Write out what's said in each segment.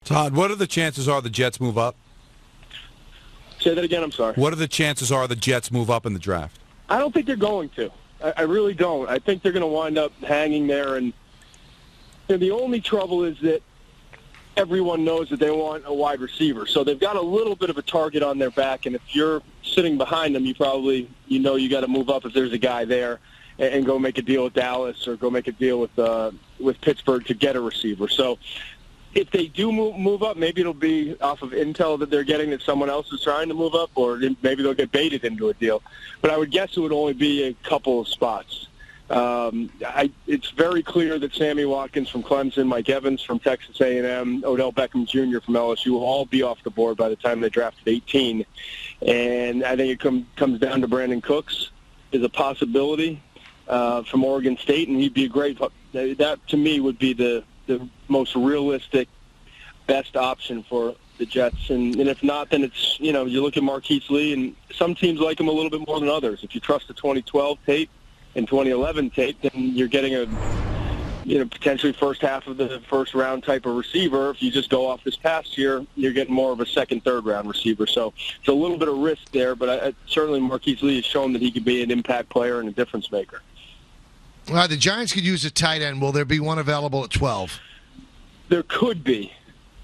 Todd, what are the chances are the Jets move up? Say that again, I'm sorry. What are the chances are the Jets move up in the draft? I don't think they're going to. I really don't. I think they're going to wind up hanging there. And the only trouble is that everyone knows that they want a wide receiver. So they've got a little bit of a target on their back. And if you're sitting behind them, you got to move up if there's a guy there and go make a deal with Dallas or go make a deal with Pittsburgh to get a receiver. So if they do move up, maybe it'll be off of intel that they're getting that someone else is trying to move up, or maybe they'll get baited into a deal. But I would guess it would only be a couple of spots. It's very clear that Sammy Watkins from Clemson, Mike Evans from Texas A&M, Odell Beckham Jr. from LSU will all be off the board by the time they drafted 18. And I think it comes down to Brandon Cooks is a possibility from Oregon State, and he'd be a great – that to me would be the most realistic, best option for the Jets. And if not, then it's, you look at Marquise Lee, and some teams like him a little bit more than others. If you trust the 2012 tape and 2011 tape, then you're getting a, potentially first half of the first round type of receiver. If you just go off this past year, you're getting more of a second, third round receiver. So it's a little bit of risk there, but certainly Marquise Lee has shown that he could be an impact player and a difference maker. The Giants could use a tight end. Will there be one available at 12? There could be.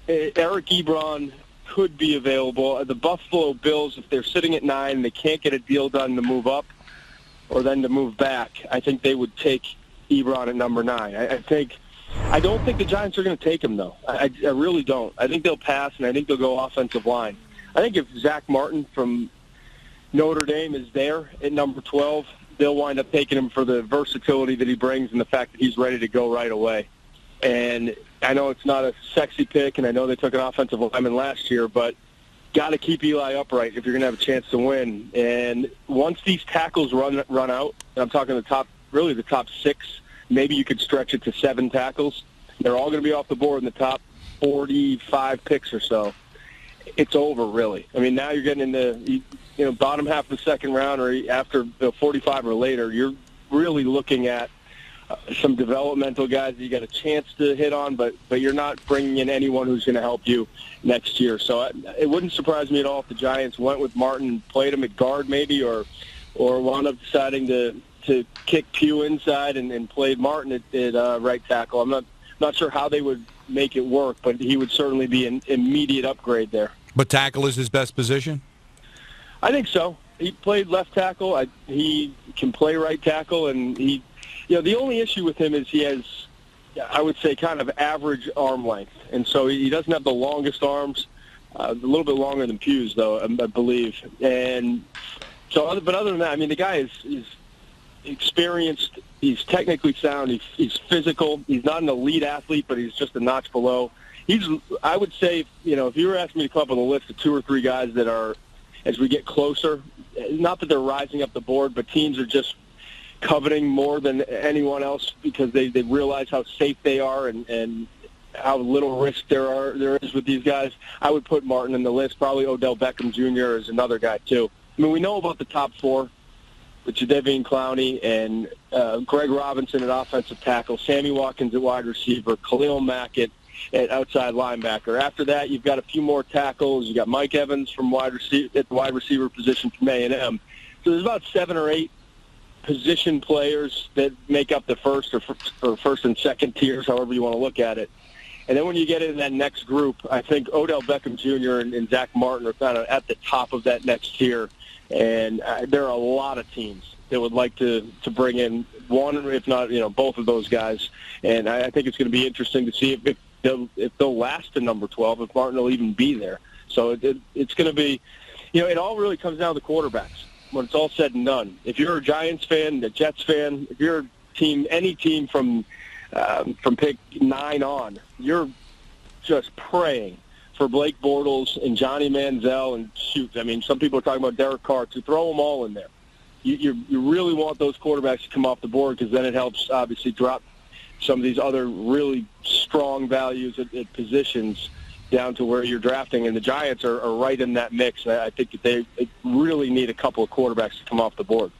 Eric Ebron could be available. The Buffalo Bills, if they're sitting at 9 and they can't get a deal done to move up or then to move back, I think they would take Ebron at number 9. I don't think the Giants are going to take him, though. I really don't. I think they'll pass, and I think they'll go offensive line. I think if Zach Martin from Notre Dame is there at number 12, they'll wind up taking him for the versatility that he brings and the fact that he's ready to go right away. And I know it's not a sexy pick, and I know they took an offensive lineman last year, but got to keep Eli upright if you're going to have a chance to win. And once these tackles run out, and I'm talking the top 6, maybe you could stretch it to 7 tackles. They're all going to be off the board in the top 45 picks or so. It's over, really. I mean, now you're getting into bottom half of the second round or after 45 or later, you're really looking at some developmental guys that you got a chance to hit on, but you're not bringing in anyone who's going to help you next year. So it wouldn't surprise me at all if the Giants went with Martin and played him at guard maybe, or wound up deciding to kick Pugh inside and played Martin at right tackle. I'm not sure how they would make it work, but he would certainly be an immediate upgrade there. But tackle is his best position? I think so. He played left tackle. He can play right tackle, and the only issue with him is he has, I would say, kind of average arm length, and so he doesn't have the longest arms. A little bit longer than Pugh's, though, I believe. And so, but other than that, I mean, the guy is experienced. He's technically sound. He's physical. He's not an elite athlete, but he's just a notch below. I would say, if you were asking me to come up with a list of 2 or 3 guys that are, as we get closer, not that they're rising up the board, but teams are just coveting more than anyone else because they realize how safe they are and how little risk there is with these guys. I would put Martin in the list. Probably Odell Beckham Jr. is another guy, too. I mean, we know about the top 4, with Jadeveon Clowney and Greg Robinson at offensive tackle, Sammy Watkins at wide receiver, Khalil Mack at outside linebacker. After that, you've got a few more tackles. You got Mike Evans from at the wide receiver position from A&M. So there's about 7 or 8 position players that make up the first or first and second tiers, however you want to look at it. And then when you get into that next group, I think Odell Beckham Jr. and Zach Martin are kind of at the top of that next tier. And there are a lot of teams that would like to bring in one, if not both of those guys. And I think it's going to be interesting to see if they'll last to number 12, if Martin will even be there. So it's going to be, it all really comes down to the quarterbacks when it's all said and done. If you're a Giants fan, a Jets fan, if you're a team, any team from pick 9 on, you're just praying for Blake Bortles and Johnny Manziel and some people are talking about Derek Carr, to throw them all in there. You really want those quarterbacks to come off the board because then it helps obviously drop some of these other really strong values at positions down to where you're drafting. And the Giants are right in that mix. I think that they really need a couple of quarterbacks to come off the board.